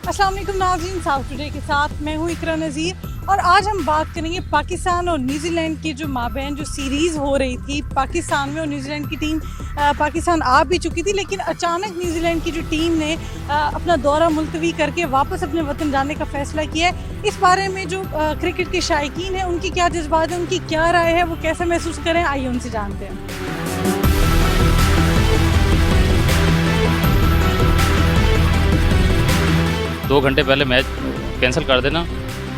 अस्सलाम वालेकुम नाज़रीन, साउथ टुडे के साथ मैं हूँ इकरा नज़ीर और आज हम बात करेंगे पाकिस्तान और न्यूजीलैंड की जो माबैन जो सीरीज़ हो रही थी पाकिस्तान में। और न्यूजीलैंड की टीम पाकिस्तान आ भी चुकी थी, लेकिन अचानक न्यूजीलैंड की जो टीम ने अपना दौरा मुलतवी करके वापस अपने वतन जाने का फ़ैसला किया है। इस बारे में जो क्रिकेट के शायकीन हैं उनकी क्या जज्बात हैं, उनकी क्या राय है, वो कैसे महसूस करें, आइए उनसे जानते हैं। 2 घंटे पहले मैच कैंसिल कर देना,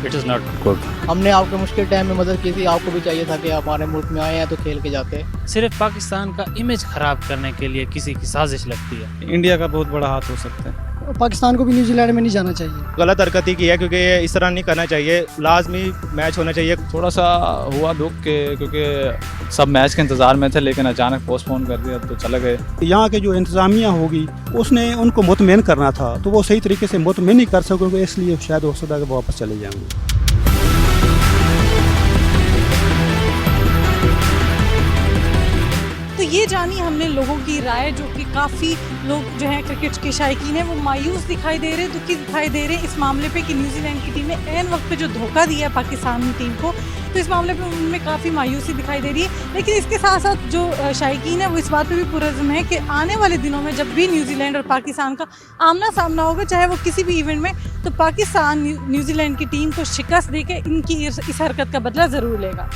इट इज़ नॉट गुड। हमने आपके मुश्किल टाइम में मदद की थी, आपको भी चाहिए था कि आप हमारे मुल्क में आए हैं तो खेल के जाते। सिर्फ पाकिस्तान का इमेज खराब करने के लिए किसी की साजिश लगती है। इंडिया का बहुत बड़ा हाथ हो सकता है। पाकिस्तान को भी न्यूजीलैंड में नहीं जाना चाहिए। गलत हरकत ही की है, क्योंकि इस तरह नहीं करना चाहिए। लाजमी मैच होना चाहिए। थोड़ा सा हुआ दुख के, क्योंकि सब मैच के इंतज़ार में थे, लेकिन अचानक पोस्टपोन कर दिया तो चले गए। यहाँ के जो इंतज़ामिया होगी उसने उनको मुतमिन करना था, तो वो सही तरीके से मुतमिन नहीं कर सकोगे, इसलिए शायद हो सकता है कि वापस चले जाएंगे। तो ये जानी हमने लोगों की राय, जो कि काफ़ी लोग जो हैं क्रिकेट के शायकीन हैं वो मायूस दिखाई दे रहे, दुखी दिखाई दे रहे इस मामले पे कि न्यूजीलैंड की टीम ने ऐन वक्त पे जो धोखा दिया है पाकिस्तानी टीम को, तो इस मामले पे उनमें काफ़ी मायूसी दिखाई दे रही है। लेकिन इसके साथ साथ जो शायकीन है वो इस बात पे भी पुरज़्म है कि आने वाले दिनों में जब भी न्यूजीलैंड और पाकिस्तान का आमना सामना होगा, चाहे वो किसी भी इवेंट में, तो पाकिस्तान न्यूजीलैंड की टीम को शिकस्त दे के इनकी इस हरकत का बदला ज़रूर लेगा।